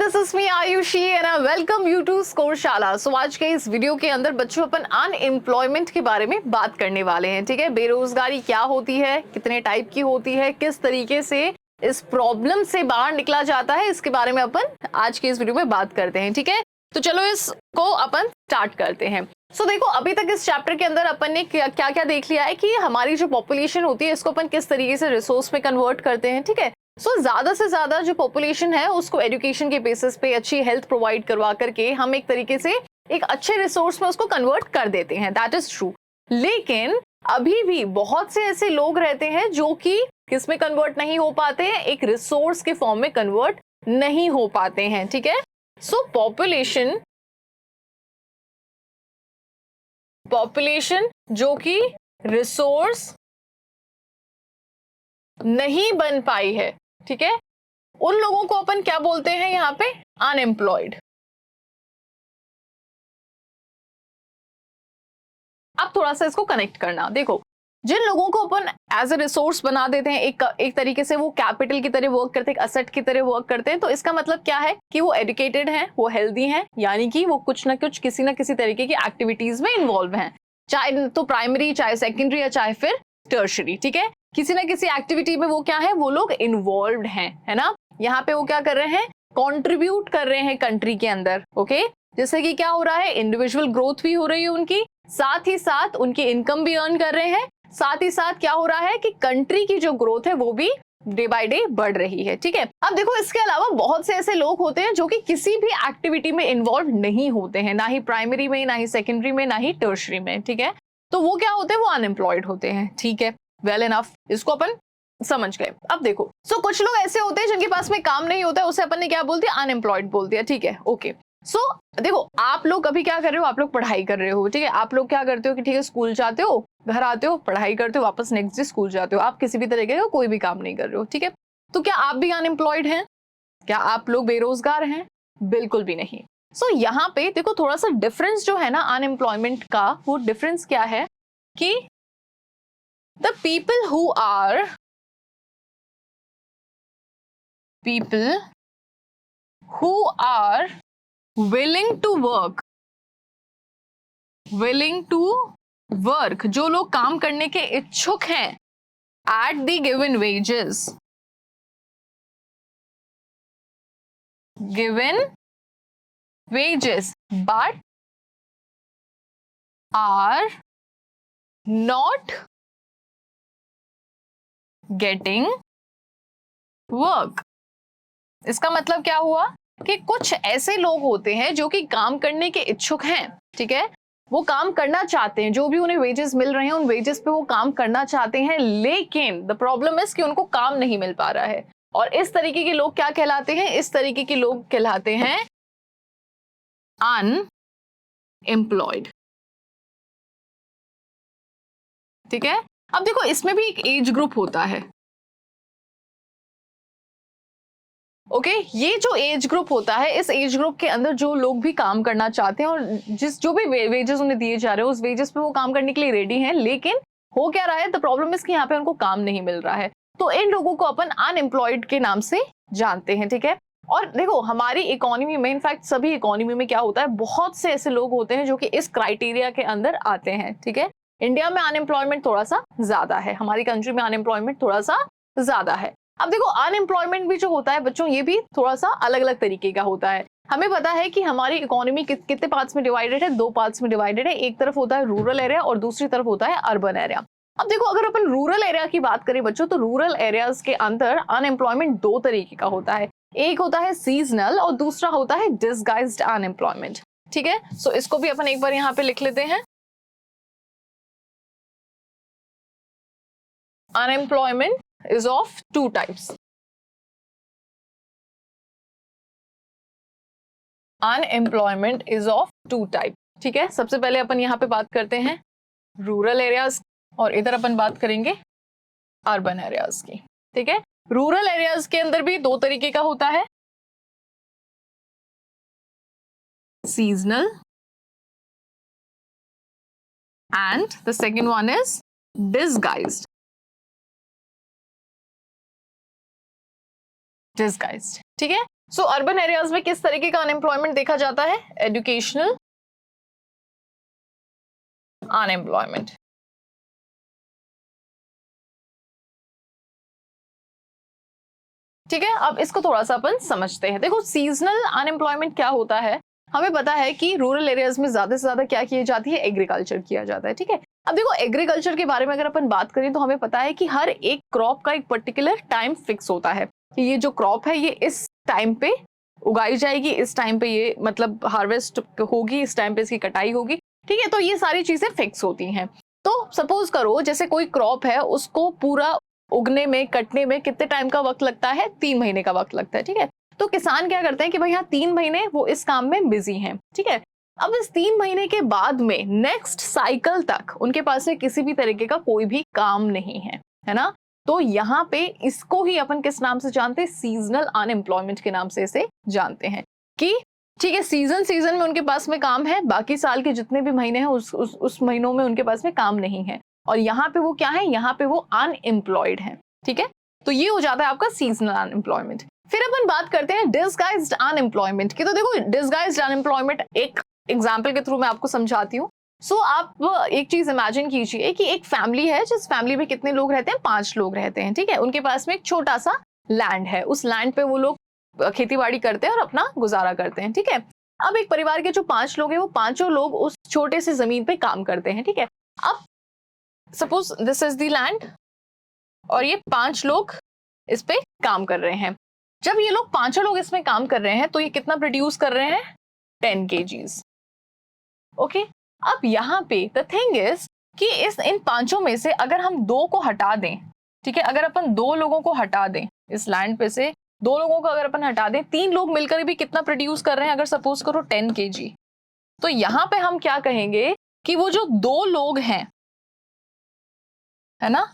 This is me Aayushi and I welcome you to Scoreshala. So आज के इस वीडियो के अंदर बच्चों अपन अनएम्प्लॉयमेंट के बारे में बात करने वाले हैं। ठीक है, बेरोजगारी क्या होती है, कितने टाइप की होती है, किस तरीके से इस प्रॉब्लम से बाहर निकला जाता है, इसके बारे में अपन आज के इस वीडियो में बात करते हैं। ठीक है, तो चलो इसको अपन स्टार्ट करते हैं। सो देखो, अभी तक इस चैप्टर के अंदर अपन ने क्या क्या देख लिया है कि हमारी जो पॉपुलेशन होती है इसको अपन किस तरीके से रिसोर्स में कन्वर्ट करते हैं। ठीक है, सो ज्यादा से ज्यादा जो पॉपुलेशन है उसको एजुकेशन के बेसिस पे अच्छी हेल्थ प्रोवाइड करवा करके हम एक तरीके से एक अच्छे रिसोर्स में उसको कन्वर्ट कर देते हैं, दैट इज ट्रू। लेकिन अभी भी बहुत से ऐसे लोग रहते हैं जो कि किस में कन्वर्ट नहीं हो पाते हैं, एक रिसोर्स के फॉर्म में कन्वर्ट नहीं हो पाते हैं। ठीक है, सो पॉपुलेशन जो कि रिसोर्स नहीं बन पाई है, ठीक है, उन लोगों को अपन क्या बोलते हैं यहां पे, अनएम्प्लॉयड। अब थोड़ा सा इसको कनेक्ट करना, देखो जिन लोगों को अपन एज ए रिसोर्स बना देते हैं, एक तरीके से वो कैपिटल की तरह वर्क करते हैं, असेट की तरह वर्क करते हैं, तो इसका मतलब क्या है कि वो एजुकेटेड हैं, वो हेल्दी हैं, यानी कि वो कुछ ना कुछ किसी ना किसी तरीके की एक्टिविटीज में इन्वॉल्व हैं, चाहे तो प्राइमरी, चाहे सेकेंडरी या चाहे फिर टर्शरी। ठीक है, किसी ना किसी एक्टिविटी में वो क्या है, वो लोग इन्वॉल्व हैं, है ना। यहाँ पे वो क्या कर रहे हैं, कॉन्ट्रीब्यूट कर रहे हैं कंट्री के अंदर। ओके, जैसे कि क्या हो रहा है, इंडिविजुअल ग्रोथ भी हो रही है उनकी, साथ ही साथ उनकी इनकम भी अर्न कर रहे हैं, साथ ही साथ क्या हो रहा है कि कंट्री की जो ग्रोथ है वो भी डे बाय डे बढ़ रही है। ठीक है, अब देखो इसके अलावा बहुत से ऐसे लोग होते हैं जो कि किसी भी एक्टिविटी में इन्वॉल्व नहीं होते हैं, ना ही प्राइमरी में, ना ही सेकेंडरी में, ना ही टर्शरी में। ठीक है, तो वो क्या होते हैं, वो अनएम्प्लॉयड होते हैं। ठीक है, वेल इनफ, इसको अपन समझ गए। अब देखो, सो कुछ लोग ऐसे होते हैं जिनके पास में काम नहीं होता है, उसे अपन ने क्या बोल दिया, अनएम्प्लॉयड बोल दिया। ठीक है, ओके। सो देखो, आप लोग अभी क्या कर रहे हो, आप लोग पढ़ाई कर रहे हो। ठीक है, आप लोग क्या करते हो कि ठीक है, स्कूल जाते हो, घर आते हो, पढ़ाई करते हो, वापस नेक्स्ट डे स्कूल जाते हो, आप किसी भी तरीके का कोई भी काम नहीं कर रहे हो। ठीक है, तो क्या आप भी अनएम्प्लॉयड हैं, क्या आप लोग बेरोजगार हैं? बिल्कुल भी नहीं। सो यहाँ पे देखो थोड़ा सा डिफरेंस जो है ना अनएम्प्लॉयमेंट का, वो डिफरेंस क्या है कि the people who are willing to work, जो लोग काम करने के इच्छुक हैं, at the given wages but are not getting work। इसका मतलब क्या हुआ कि कुछ ऐसे लोग होते हैं जो कि काम करने के इच्छुक हैं। ठीक है, वो काम करना चाहते हैं, जो भी उन्हें वेजेस मिल रहे हैं उन वेजेस पे वो काम करना चाहते हैं, लेकिन द प्रॉब्लम इज कि उनको काम नहीं मिल पा रहा है। और इस तरीके के लोग क्या कहलाते हैं, इस तरीके के लोग कहलाते हैं अनएम्प्लॉयड। ठीक है, अब देखो इसमें भी एक एज ग्रुप होता है। ओके, ये जो एज ग्रुप होता है, इस एज ग्रुप के अंदर जो लोग भी काम करना चाहते हैं और जो भी वेजेस उन्हें दिए जा रहे हैं उस वेजेस पे वो काम करने के लिए रेडी हैं, लेकिन हो क्या रहा है, द प्रॉब्लम इज कि यहाँ पे उनको काम नहीं मिल रहा है, तो इन लोगों को अपन अनएम्प्लॉयड के नाम से जानते हैं। ठीक है, और देखो हमारी इकोनॉमी में, इनफैक्ट सभी इकोनॉमी में क्या होता है, बहुत से ऐसे लोग होते हैं जो कि इस क्राइटेरिया के अंदर आते हैं। ठीक है, इंडिया में अनएम्प्लॉयमेंट थोड़ा सा ज्यादा है, हमारी कंट्री में अनएम्प्लॉयमेंट थोड़ा सा ज्यादा है। अब देखो अनएम्प्लॉयमेंट भी जो होता है बच्चों, ये भी थोड़ा सा अलग अलग तरीके का होता है। हमें पता है कि हमारी इकोनॉमी कितने पार्ट्स में डिवाइडेड है, दो पार्ट्स में डिवाइडेड है। एक तरफ होता है रूरल एरिया और दूसरी तरफ होता है अर्बन एरिया। अब देखो, अगर अपन रूरल एरिया की बात करें बच्चों, तो रूरल एरियाज के अंदर अनएम्प्लॉयमेंट दो तरीके का होता है, एक होता है सीजनल और दूसरा होता है डिसगाइज्ड अनएम्प्लॉयमेंट। ठीक है, सो इसको भी अपन एक बार यहाँ पे लिख लेते हैं। Unemployment is of two types. Unemployment is of two types. ठीक है, सबसे पहले अपन यहाँ पे बात करते हैं रूरल एरियाज और इधर अपन बात करेंगे अर्बन एरियाज की। ठीक है, रूरल एरियाज के अंदर भी दो तरीके का होता है, seasonal and the second one is disguised. ठीक है, सो अर्बन एरियाज में किस तरीके का अनएम्प्लॉयमेंट देखा जाता है? Educational unemployment. ठीक है, अब इसको थोड़ा सा अपन समझते हैं। देखो, सीजनल अनएम्प्लॉयमेंट क्या होता है, हमें पता है कि रूरल एरियाज में ज्यादा से ज्यादा क्या किया जाती है? एग्रीकल्चर किया जाता है। ठीक है, अब देखो एग्रीकल्चर के बारे में अगर अपन बात करें तो हमें पता है कि हर एक क्रॉप का एक पर्टिकुलर टाइम फिक्स होता है कि ये जो क्रॉप है ये इस टाइम पे उगाई जाएगी, इस टाइम पे ये मतलब हार्वेस्ट होगी, इस टाइम पे इसकी कटाई होगी। ठीक है, तो ये सारी चीजें फिक्स होती हैं। तो सपोज करो जैसे कोई क्रॉप है, उसको पूरा उगने में, कटने में कितने टाइम का वक्त लगता है? 3 महीने का वक्त लगता है। ठीक है, तो किसान क्या करते हैं कि भाई यहाँ 3 महीने वो इस काम में बिजी हैं। ठीक है, अब इस 3 महीने के बाद में नेक्स्ट साइकिल तक उनके पास में किसी भी तरीके का कोई भी काम नहीं है ना? तो यहाँ पे इसको ही अपन किस नाम से जानते हैं? सीजनल अनएम्प्लॉयमेंट के नाम से इसे जानते हैं कि ठीक है, सीजन में उनके पास में काम है, बाकी साल के जितने भी महीने हैं उस महीनों में उनके पास में काम नहीं है, और यहाँ पे वो क्या है? यहाँ पे वो अनएम्प्लॉयड है। ठीक है, तो ये हो जाता है आपका सीजनल अनएम्प्लॉयमेंट। फिर अपन बात करते हैं डिसगाइज्ड अनएम्प्लॉयमेंट की। तो देखो, डिसगाइज्ड अनएम्प्लॉयमेंट एक एग्जाम्पल के थ्रू मैं आपको समझाती हूँ। सो आप एक चीज इमेजिन कीजिए कि एक फैमिली है, जिस फैमिली में कितने लोग रहते हैं? 5 लोग रहते हैं। ठीक है, उनके पास में एक छोटा सा लैंड है, उस लैंड पे वो लोग खेती बाड़ी करते हैं और अपना गुजारा करते हैं। ठीक है, अब एक परिवार के जो 5 लोग हैं, वो पांचों लोग उस छोटे से जमीन पे काम करते हैं। ठीक है, अब suppose this is the land और ये 5 लोग इस पे काम कर रहे हैं। जब ये लोग पांचों लोग इसमें काम कर रहे हैं तो ये कितना प्रोड्यूस कर रहे हैं? 10 kgs। ओके, अब यहाँ पे द थिंग इज कि इन पांचों में से अगर हम 2 को हटा दें, ठीक है, अगर अपन 2 लोगों को हटा दें इस लैंड पे से, 2 लोगों को अगर अपन हटा दें, 3 लोग मिलकर भी कितना प्रोड्यूस कर रहे हैं? अगर सपोज करो 10 kg, तो यहाँ पे हम क्या कहेंगे कि वो जो 2 लोग हैं, है ना,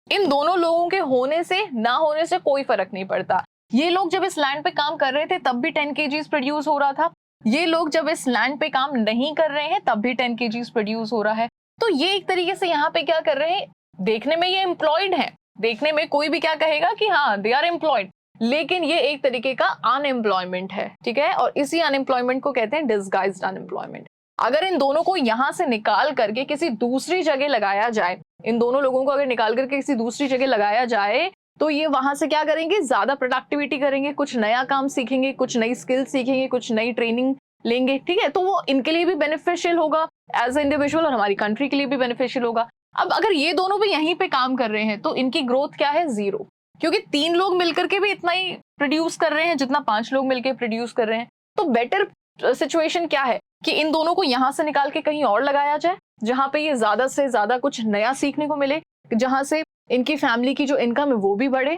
इन दोनों लोगों के होने से ना होने से कोई फर्क नहीं पड़ता। ये लोग जब इस लैंड पे काम कर रहे थे तब भी 10 kgs प्रोड्यूस हो रहा था, ये लोग जब इस लैंड पे काम नहीं कर रहे हैं तब भी 10 kgs प्रोड्यूस हो रहा है। तो ये एक तरीके से यहाँ पे क्या कर रहे हैं? देखने में ये एम्प्लॉयड है, देखने में कोई भी क्या कहेगा कि हाँ दे आर एम्प्लॉयड, लेकिन ये एक तरीके का अनएम्प्लॉयमेंट है। ठीक है, और इसी अनएम्प्लॉयमेंट को कहते हैं डिसगाइज्ड अनएम्प्लॉयमेंट। अगर इन दोनों को यहां से निकाल करके किसी दूसरी जगह लगाया जाए, इन दोनों लोगों को अगर निकाल करके किसी दूसरी जगह लगाया जाए, तो ये वहां से क्या करेंगे? ज्यादा प्रोडक्टिविटी करेंगे, कुछ नया काम सीखेंगे, कुछ नई स्किल सीखेंगे, कुछ नई ट्रेनिंग लेंगे। ठीक है, तो वो इनके लिए भी बेनिफिशियल होगा एज ए इंडिविजुअल और हमारी कंट्री के लिए भी बेनिफिशियल होगा। अब अगर ये दोनों भी यहीं पे काम कर रहे हैं तो इनकी ग्रोथ क्या है? 0, क्योंकि 3 लोग मिलकर के भी इतना ही प्रोड्यूस कर रहे हैं जितना 5 लोग मिलकर प्रोड्यूस कर रहे हैं। तो बेटर सिचुएशन क्या है कि इन दोनों को यहां से निकाल के कहीं और लगाया जाए, जहां पे ये ज्यादा से ज्यादा कुछ नया सीखने को मिले, जहां से इनकी फैमिली की जो इनकम है वो भी बढ़े।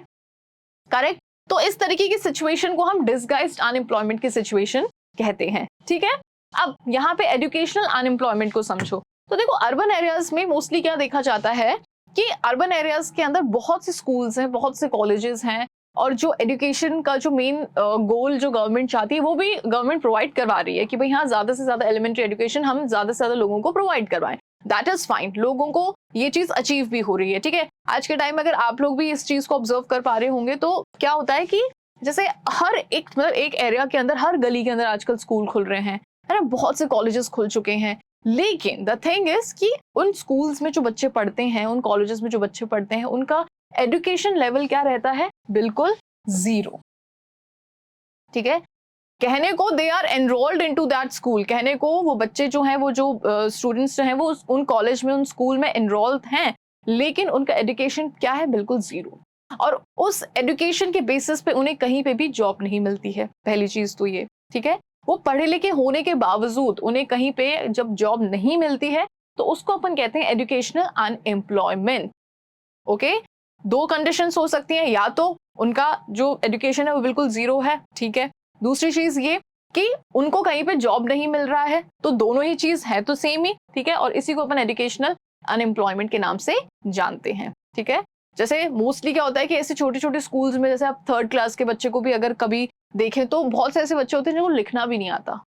करेक्ट, तो इस तरीके की सिचुएशन को हम डिसगाइज्ड अनएम्प्लॉयमेंट की सिचुएशन कहते हैं। ठीक है, अब यहाँ पे एजुकेशनल अनएम्प्लॉयमेंट को समझो। तो देखो, अर्बन एरियाज में मोस्टली क्या देखा जाता है कि अर्बन एरियाज के अंदर बहुत से स्कूल्स हैं, बहुत से कॉलेजेस हैं, और जो एजुकेशन का जो मेन गोल जो गवर्नमेंट चाहती है वो भी गवर्नमेंट प्रोवाइड करवा रही है कि भाई हाँ ज्यादा से ज्यादा एलिमेंट्री एजुकेशन हम ज्यादा से ज्यादा लोगों को प्रोवाइड करवाएं। दैट इज फाइन, लोगों को ये चीज अचीव भी हो रही है। ठीक है, आज के टाइम में अगर आप लोग भी इस चीज को ऑब्जर्व कर पा रहे होंगे तो क्या होता है कि जैसे हर एक मतलब एक एरिया के अंदर, हर गली के अंदर आजकल स्कूल खुल रहे हैं, है ना, बहुत से कॉलेजेस खुल चुके हैं। लेकिन द थिंग इज कि उन स्कूल्स में जो बच्चे पढ़ते हैं, उन कॉलेजेस में जो बच्चे पढ़ते हैं, उनका एजुकेशन लेवल क्या रहता है? बिल्कुल 0। ठीक है, कहने को they are enrolled into that school, कहने को वो बच्चे जो हैं, वो जो स्टूडेंट्स जो हैं वो उन कॉलेज में, उन स्कूल में एनरोल्ड हैं, लेकिन उनका एजुकेशन क्या है? बिल्कुल 0। और उस एजुकेशन के बेसिस पे उन्हें कहीं पे भी जॉब नहीं मिलती है, पहली चीज तो ये। ठीक है, वो पढ़े लिखे होने के बावजूद उन्हें कहीं पे जब जॉब नहीं मिलती है तो उसको अपन कहते हैं एजुकेशनल अनएम्प्लॉयमेंट। ओके, 2 कंडीशंस हो सकती हैं, या तो उनका जो एजुकेशन है वो बिल्कुल 0 है, ठीक है, दूसरी चीज ये कि उनको कहीं पे जॉब नहीं मिल रहा है, तो दोनों ही चीज है तो सेम ही। ठीक है, और इसी को अपन एजुकेशनल अनएम्प्लॉयमेंट के नाम से जानते हैं। ठीक है, जैसे मोस्टली क्या होता है कि ऐसे छोटे छोटे स्कूल्स में, जैसे आप 3rd क्लास के बच्चे को भी अगर कभी देखें तो बहुत से ऐसे बच्चे होते हैं जिनको लिखना भी नहीं आता,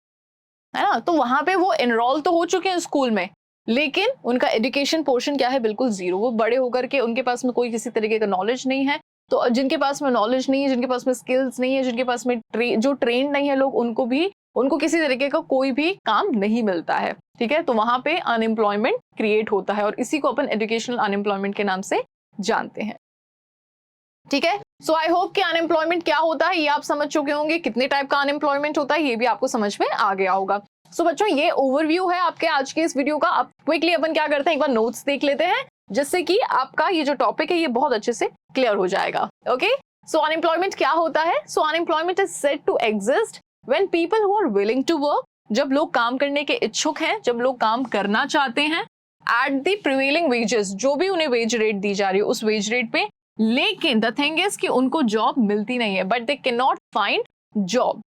है ना, तो वहां पे वो एनरोल तो हो चुके हैं स्कूल में, लेकिन उनका एजुकेशन पोर्शन क्या है? बिल्कुल 0। वो बड़े होकर के उनके पास में कोई किसी तरीके का नॉलेज नहीं है, तो जिनके पास में नॉलेज नहीं है, जिनके पास में स्किल्स नहीं है, जिनके पास में जो ट्रेन नहीं है लोग, उनको किसी तरीके का कोई भी काम नहीं मिलता है, ठीक है। तो वहां पे अनएम्प्लॉयमेंट क्रिएट होता है और इसी को अपन एजुकेशनल अनएम्प्लॉयमेंट के नाम से जानते हैं, ठीक है। सो आई होप कि अनएम्प्लॉयमेंट क्या होता है ये आप समझ चुके होंगे, कितने टाइप का अनएम्प्लॉयमेंट होता है ये भी आपको समझ में आ गया होगा। सो बच्चों ये ओवरव्यू है आपके आज के इस वीडियो का। अब क्विकली अपन क्या करते हैं, एक बार नोट्स देख लेते हैं जिससे कि आपका ये जो टॉपिक है ये बहुत अच्छे से क्लियर हो जाएगा। ओके, सो अनएम्प्लॉयमेंट क्या होता है? So unemployment is said to exist when people who are willing to work, जब लोग काम करने के इच्छुक हैं, जब लोग काम करना चाहते हैं, एट द प्रिवेलिंग वेजेस, जो भी उन्हें वेज रेट दी जा रही है उस वेज रेट पे, लेकिन द थिंग इज कि उनको जॉब मिलती नहीं है, but they can not find job,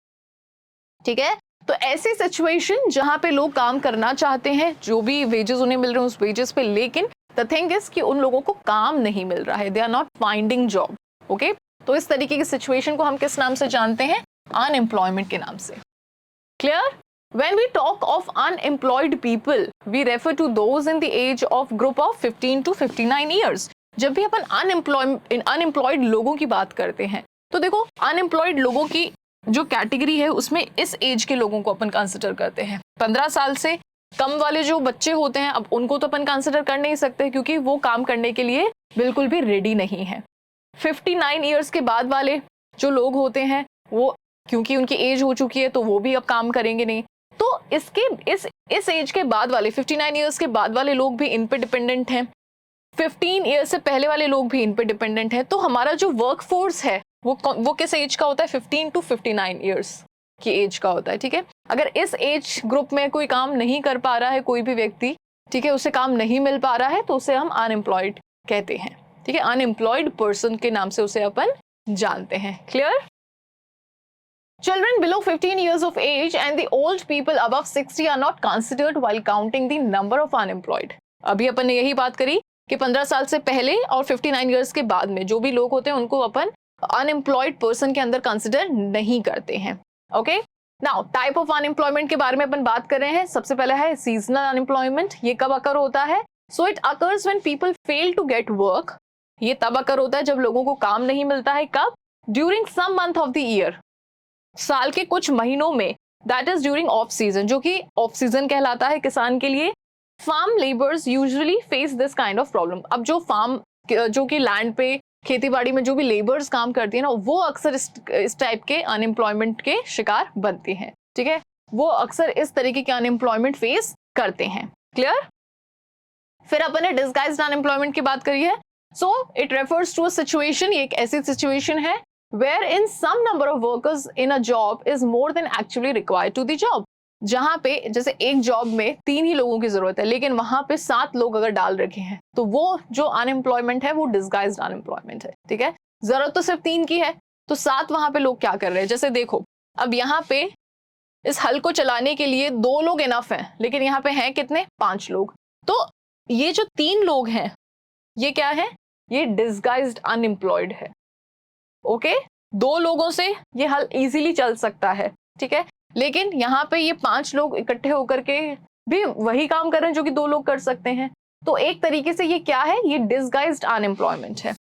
ठीक है। तो ऐसी सिचुएशन जहां पे लोग काम करना चाहते हैं, जो भी वेजेस उन्हें मिल रहे हैं उस वेजेस पे, लेकिन द थिंग इज कि उन लोगों को काम नहीं मिल रहा है, they are not finding job. Okay, तो इस तरीके की सिचुएशन को हम किस नाम से जानते हैं? अनएम्प्लॉयमेंट के नाम से। Clear? When we talk of unemployed people, we refer to those in the age of group of 15 to 59 years. जब भी अपन अनएम्प्लॉयड लोगों की बात करते हैं तो देखो अनएम्प्लॉयड लोगों की जो कैटेगरी है उसमें इस एज के लोगों को अपन कंसिडर करते हैं। 15 साल से कम वाले जो बच्चे होते हैं, अब उनको तो अपन कंसिडर कर नहीं सकते क्योंकि वो काम करने के लिए बिल्कुल भी रेडी नहीं है। 59 ईयर्स के बाद वाले जो लोग होते हैं वो क्योंकि उनकी एज हो चुकी है तो वो भी अब काम करेंगे नहीं, तो इस एज के बाद वाले 59 ईयर्स के बाद वाले लोग भी इन पे डिपेंडेंट हैं, 15 ईयर्स से पहले वाले लोग भी इन पे डिपेंडेंट हैं। तो हमारा जो वर्क फोर्स है वो किस एज का होता है? 15 टू 59 ईयर्स की एज का होता है, ठीक है। अगर इस एज ग्रुप में कोई काम नहीं कर पा रहा है, कोई भी व्यक्ति, ठीक है, उसे काम नहीं मिल पा रहा है, तो उसे हम अनएम्प्लॉयड कहते हैं, ठीक है। अनएम्प्लॉयड पर्सन के नाम से उसे अपन जानते हैं। Clear? Children below 15 years of age and the old people above 60 are not considered while counting the number of unemployed. अभी अपन ने यही बात करी कि 15 साल से पहले और 59 इयर्स के बाद में जो भी लोग होते हैं उनको अपन अनएम्प्लॉयड पर्सन के अंदर कंसिडर नहीं करते हैं। Okay, now type of unemployment के बारे में अपन बात कर रहे हैं। सबसे पहला है सीजनल अनएम्प्लॉयमेंट। ये कब अकर होता है? So it occurs when people fail to get work. ये तब अकर होता है जब लोगों को काम नहीं मिलता है। कब? During some month of the year, साल के कुछ महीनों में, that is during off season, जो कि ऑफ सीजन कहलाता है किसान के लिए। Farm labours usually face this kind of problem. अब जो कि लैंड पे खेती बाड़ी में जो भी लेबर्स काम करती है ना, वो अक्सर इस टाइप के अनएम्प्लॉयमेंट के शिकार बनती हैं, ठीक है। वो अक्सर इस तरीके के अनएम्प्लॉयमेंट फेस करते हैं। क्लियर? फिर अपन ने डिस्गाइज्ड अनएम्प्लॉयमेंट की बात करी है। So it refers to a situation, ये एक ऐसी सिचुएशन है wherein some number of workers in a job is more than actually required to the job. जहां पे जैसे एक जॉब में 3 ही लोगों की जरूरत है लेकिन वहां पे 7 लोग अगर डाल रखे हैं, तो वो जो अनएम्प्लॉयमेंट है वो डिस्गाइज्ड अनएम्प्लॉयमेंट है, ठीक है। जरूरत तो सिर्फ 3 की है तो 7 वहां पे लोग क्या कर रहे हैं? जैसे देखो, अब यहाँ पे इस हल को चलाने के लिए 2 लोग इनफ हैं, लेकिन यहाँ पे हैं कितने? 5 लोग। तो ये जो 3 लोग हैं ये क्या है? ये डिस्गाइज्ड अनएम्प्लॉयड है। ओके, 2 लोगों से ये हल इजीली चल सकता है, ठीक है, लेकिन यहाँ पे ये 5 लोग इकट्ठे होकर के भी वही काम कर रहे हैं जो कि 2 लोग कर सकते हैं। तो एक तरीके से ये क्या है? ये डिस्गाइज्ड अनएम्प्लॉयमेंट है।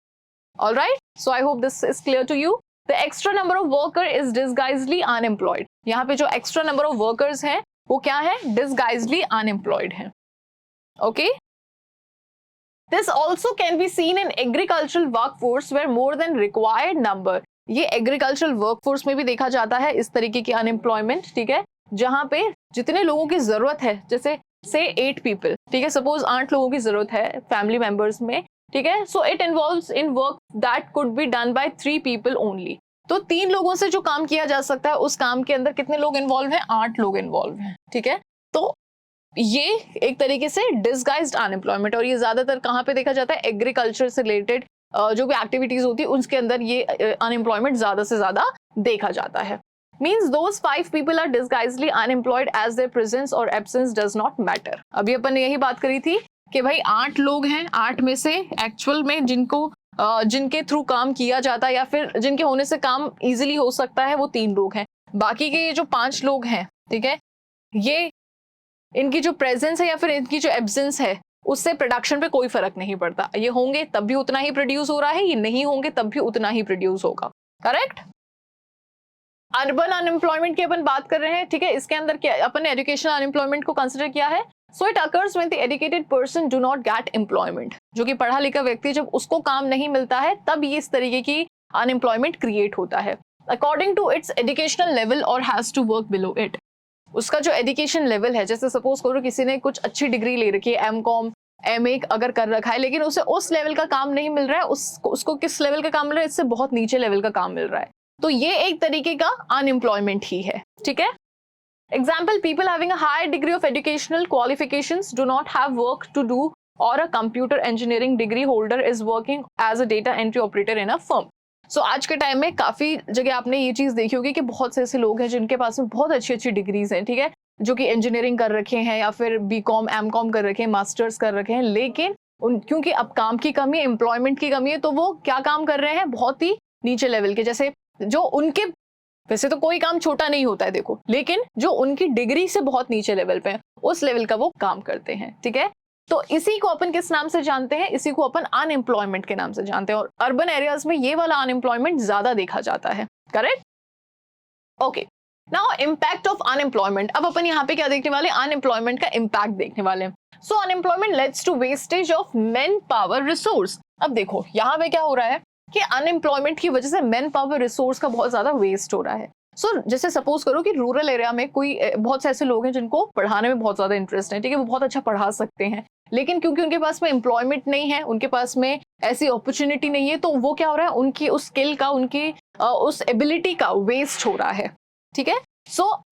Alright, so I hope this is clear to you. The extra number of worker is disguisedly unemployed. यहाँ पे जो एक्स्ट्रा नंबर ऑफ वर्कर्स हैं वो क्या है? डिस्गाइज्डली अनएम्प्लॉयड है। Okay, This also can be seen in agricultural workforce where more than required number, ये agricultural workforce में भी देखा जाता है इस तरीके की अनएम्प्लॉयमेंट, ठीक है, जहां पे जितने लोगों की जरूरत है, जैसे से 8 पीपल, ठीक है, सपोज 8 लोगों की जरूरत है फैमिली मेंबर्स में, ठीक है, so it involves in work that could be done by 3 people only. तो 3 लोगों से जो काम किया जा सकता है उस काम के अंदर कितने लोग इन्वॉल्व हैं? 8 लोग इन्वॉल्व हैं, ठीक है। तो ये एक तरीके से डिस्गाइज्ड अनएम्प्लॉयमेंट, और ये ज्यादातर कहाँ पे देखा जाता है? एग्रीकल्चर से रिलेटेड जो भी एक्टिविटीज होती है उसके अंदर ये अनएम्प्लॉयमेंट ज्यादा से ज्यादा देखा जाता है। Means those 5 people are disguisedly unemployed as their presence और एब्सेंस डज नॉट मैटर। अभी अपन ने यही बात करी थी कि भाई 8 लोग हैं, 8 में से एक्चुअल में जिनके थ्रू काम किया जाता है या फिर जिनके होने से काम इजीली हो सकता है वो 3 लोग हैं। बाकी के ये जो 5 लोग हैं, ठीक है, ये इनकी जो प्रेजेंस है या फिर इनकी जो एब्सेंस है उससे प्रोडक्शन पे कोई फर्क नहीं पड़ता। ये होंगे तब भी उतना ही प्रोड्यूस हो रहा है, ये नहीं होंगे तब भी उतना ही प्रोड्यूस होगा। करेक्ट। अर्बन अनएम्प्लॉयमेंट की अपन बात कर रहे हैं, ठीक है। इसके अंदर क्या अपन ने एजुकेशनल अनएम्प्लॉयमेंट को कंसिडर किया है। So it occurs when the educated person do not gate employment, जो कि पढ़ा लिखा व्यक्ति जब उसको काम नहीं मिलता है तब ये इस तरीके की अनएम्प्लॉयमेंट क्रिएट होता है। According to its educational level और has to work below it. उसका जो एजुकेशन लेवल है, जैसे सपोज करो किसी ने कुछ अच्छी डिग्री ले रखी है, एमकॉम एमए अगर कर रखा है, लेकिन उसे उस लेवल का काम नहीं मिल रहा है, उसको किस लेवल का काम मिल रहा है, इससे बहुत नीचे लेवल का काम मिल रहा है, तो ये एक तरीके का अनएम्प्लॉयमेंट ही है, ठीक है। Example, people having a higher degree of educational qualifications do not have work to do, और a computer engineering degree holder is working as a data entry operator in a firm. So आज के time में काफी जगह आपने ये चीज देखी होगी कि बहुत से ऐसे लोग हैं जिनके पास में बहुत अच्छी अच्छी डिग्रीज हैं, ठीक है, जो कि इंजीनियरिंग कर रखे हैं या फिर बीकॉम एमकॉम कर रखे हैं, मास्टर्स कर रखे हैं, लेकिन क्योंकि अब काम की कमी है, एम्प्लॉयमेंट की कमी है, तो वो क्या काम कर रहे हैं, बहुत ही नीचे लेवल के, जैसे जो उनके, वैसे तो कोई काम छोटा नहीं होता है देखो, लेकिन जो उनकी डिग्री से बहुत नीचे लेवल पे है, उस लेवल का वो काम करते हैं, ठीक है। तो इसी को अपन किस नाम से जानते हैं, इसी को अपन अनएम्प्लॉयमेंट के नाम से जानते हैं, और अर्बन एरियाज में ये वाला अनएम्प्लॉयमेंट ज्यादा देखा जाता है। Correct. Okay, now impact of unemployment. अब अपन यहाँ पे क्या देखने वाले, अनएम्प्लॉयमेंट का इम्पैक्ट देखने वाले हैं। So unemployment leads to wastage of man power resource. अब देखो यहाँ पे क्या हो रहा है कि अनएम्प्लॉयमेंट की वजह से मैन पावर रिसोर्स का बहुत ज्यादा वेस्ट हो रहा है। जैसे सपोज करो कि रूरल एरिया में कोई बहुत से ऐसे लोग हैं जिनको पढ़ाने में बहुत ज्यादा इंटरेस्ट है, ठीक है, वो बहुत अच्छा पढ़ा सकते हैं, लेकिन क्योंकि उनके पास में एम्प्लॉयमेंट नहीं है, उनके पास में ऐसी अपॉर्चुनिटी नहीं है, तो वो क्या हो रहा है, उनकी उस स्किल का, उनकी उस एबिलिटी का वेस्ट हो रहा है, ठीक है।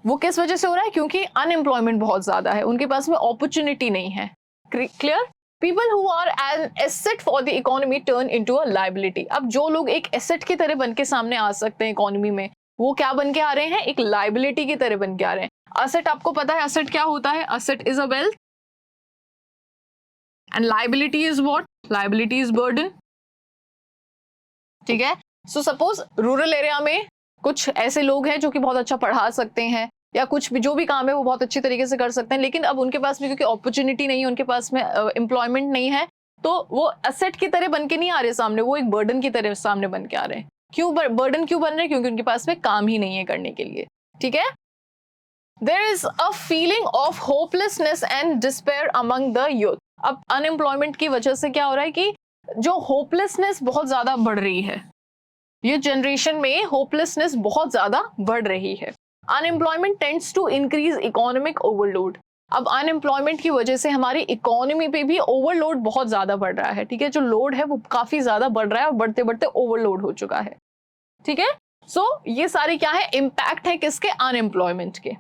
वो किस वजह से हो रहा है, क्योंकि अनएम्प्लॉयमेंट बहुत ज्यादा है, उनके पास में अपॉर्चुनिटी नहीं है। Clear. People who are an asset for the economy turn into a liability. अब जो लोग एक एसेट की तरह बन के सामने आ सकते हैं इकोनॉमी में, वो क्या बन के आ रहे हैं, एक लायबिलिटी की तरह बन के आ रहे हैं। असेट आपको पता है असेट क्या होता है, asset is a wealth and liability is what, liability is burden, ठीक है। सो सपोज रूरल एरिया में कुछ ऐसे लोग हैं जो कि बहुत अच्छा पढ़ा सकते हैं, या कुछ भी जो भी काम है वो बहुत अच्छी तरीके से कर सकते हैं, लेकिन अब उनके पास में क्योंकि अपॉर्चुनिटी नहीं है, उनके पास में एम्प्लॉयमेंट नहीं है, तो वो एसेट की तरह बन के नहीं आ रहे सामने, वो एक बर्डन की तरह सामने बन के आ रहे हैं। क्यों बर्डन क्यों बन रहे हैं, क्योंकि उनके पास में काम ही नहीं है करने के लिए, ठीक है। There is a feeling of hopelessness and despair among the youth. अब अनएम्प्लॉयमेंट की वजह से क्या हो रहा है कि जो होपलेसनेस बहुत ज्यादा बढ़ रही है, ये जनरेशन में होपलेसनेस बहुत ज्यादा बढ़ रही है। Unemployment tends to increase economic overload. अब अनएम्प्लॉयमेंट की वजह से हमारी इकोनॉमी पे भी ओवरलोड बहुत ज्यादा बढ़ रहा है, ठीक है, जो लोड है वो काफी ज्यादा बढ़ रहा है और बढ़ते बढ़ते ओवरलोड हो चुका है, ठीक है। ये सारे क्या है, इम्पैक्ट है किसके, अनएम्प्लॉयमेंट के।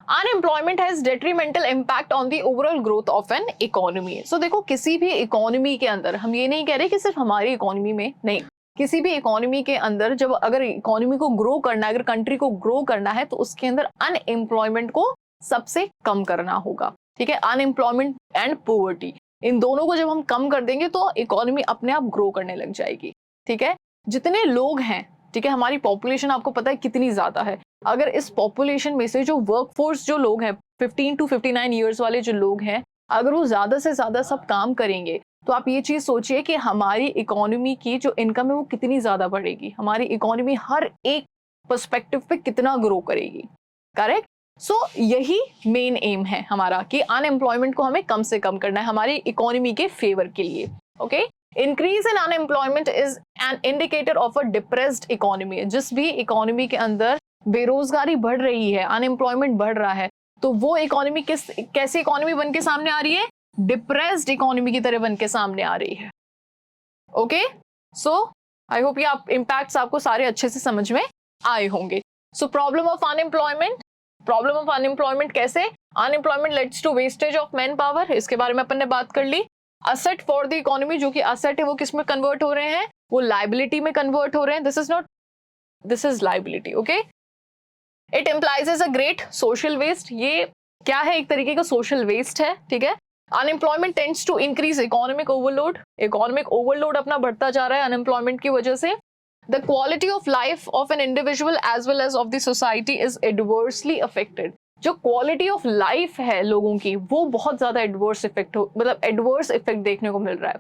Unemployment has detrimental impact on the overall growth of an economy. देखो किसी भी इकोनॉमी के अंदर, हम ये नहीं कह रहे कि सिर्फ हमारी इकोनॉमी में नहीं, किसी भी इकोनॉमी के अंदर जब अगर इकोनॉमी को ग्रो करना है, अगर कंट्री को ग्रो करना है, तो उसके अंदर अनएम्प्लॉयमेंट को सबसे कम करना होगा, ठीक है। अनएम्प्लॉयमेंट एंड पॉवर्टी, इन दोनों को जब हम कम कर देंगे तो इकोनॉमी अपने आप ग्रो करने लग जाएगी, ठीक है। जितने लोग हैं, ठीक है, हमारी पॉपुलेशन आपको पता है कितनी ज्यादा है, अगर इस पॉपुलेशन में से जो वर्कफोर्स जो लोग हैं 15 to 59 ईयर्स वाले जो लोग हैं, अगर वो ज्यादा से ज्यादा सब काम करेंगे, तो आप ये चीज सोचिए कि हमारी इकोनॉमी की जो इनकम है वो कितनी ज्यादा बढ़ेगी, हमारी इकोनॉमी हर एक पर्सपेक्टिव पे कितना ग्रो करेगी। करेक्ट। यही मेन एम है हमारा कि अनएम्प्लॉयमेंट को हमें कम से कम करना है हमारी इकोनॉमी के फेवर के लिए। Okay, increase in unemployment is an indicator of a depressed economy. जिस भी इकोनॉमी के अंदर बेरोजगारी बढ़ रही है, अनएम्प्लॉयमेंट बढ़ रहा है, तो वो इकोनॉमी कैसी इकोनॉमी बन के सामने आ रही है, डिप्रेस्ड इकोनॉमी की तरह बन के सामने आ रही है। ओके, आई होप ये आप इंपैक्ट्स आपको सारे अच्छे से समझ में आए होंगे। प्रॉब्लम ऑफ अनएम्प्लॉयमेंट कैसे, unemployment leads to wastage of man power, इसके बारे में अपन ने बात कर ली। असेट फॉर द इकोनॉमी, जो कि असेट है वो किस में कन्वर्ट हो रहे हैं, वो लायबिलिटी में कन्वर्ट हो रहे हैं। This is liability. Okay, it implies a great social waste, ये क्या है, एक तरीके का सोशल वेस्ट है, ठीक है। Unemployment tends to increase economic overload अपना बढ़ता जा रहा है अनएम्प्लॉयमेंट की वजह से। The quality of life of an individual as well as of the society is adversely affected. जो क्वालिटी ऑफ लाइफ है लोगों की वो बहुत ज्यादा एडवर्स इफेक्ट मतलब एडवर्स इफेक्ट देखने को मिल रहा है।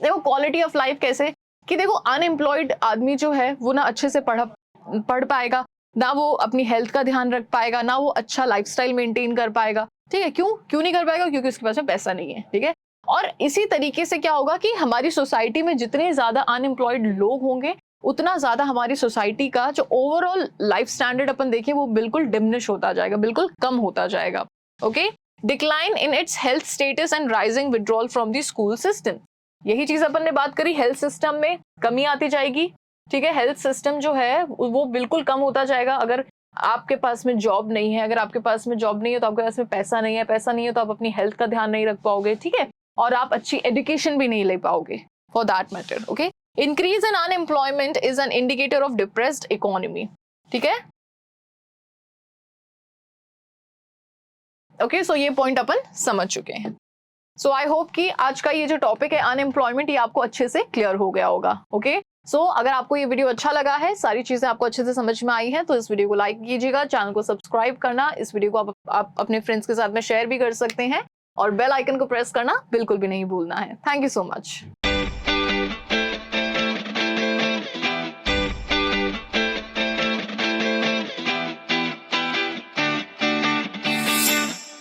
देखो क्वालिटी ऑफ लाइफ कैसे कि देखो अनएम्प्लॉयड आदमी जो है वो ना अच्छे से पढ़ पाएगा, ना वो अपनी हेल्थ का ध्यान रख पाएगा, ना वो अच्छा लाइफस्टाइल मेंटेन कर पाएगा। ठीक है, क्यों नहीं कर पाएगा? क्योंकि उसके पास में पैसा नहीं है। ठीक है, और इसी तरीके से क्या होगा कि हमारी सोसाइटी में जितने ज्यादा अनएम्प्लॉयड लोग होंगे उतना ज्यादा हमारी सोसाइटी का जो ओवरऑल लाइफ स्टैंडर्ड अपन देखें वो बिल्कुल डिमिनिश होता जाएगा, बिल्कुल कम होता जाएगा। Okay, decline in its health status and rising withdrawal from the school system. यही चीज अपन ने बात करी, हेल्थ सिस्टम में कमी आती जाएगी। ठीक है, हेल्थ सिस्टम जो है वो बिल्कुल कम होता जाएगा। अगर आपके पास में जॉब नहीं है, अगर आपके पास में जॉब नहीं है तो आपके पास में पैसा नहीं है, पैसा नहीं है तो आप अपनी हेल्थ का ध्यान नहीं रख पाओगे। ठीक है, और आप अच्छी एजुकेशन भी नहीं ले पाओगे for that matter. Okay, increase in unemployment is an indicator of depressed economy. ठीक है, ओके, सो ये पॉइंट अपन समझ चुके हैं। सो आई होप कि आज का ये जो टॉपिक है अनएम्प्लॉयमेंट ये आपको अच्छे से क्लियर हो गया होगा। ओके, सो अगर आपको ये वीडियो अच्छा लगा है, सारी चीजें आपको अच्छे से समझ में आई हैं, तो इस वीडियो को लाइक कीजिएगा, चैनल को सब्सक्राइब करना, इस वीडियो को आप अपने फ्रेंड्स के साथ में शेयर भी कर सकते हैं और बेल आइकन को प्रेस करना बिल्कुल भी नहीं भूलना है। Thank you so much.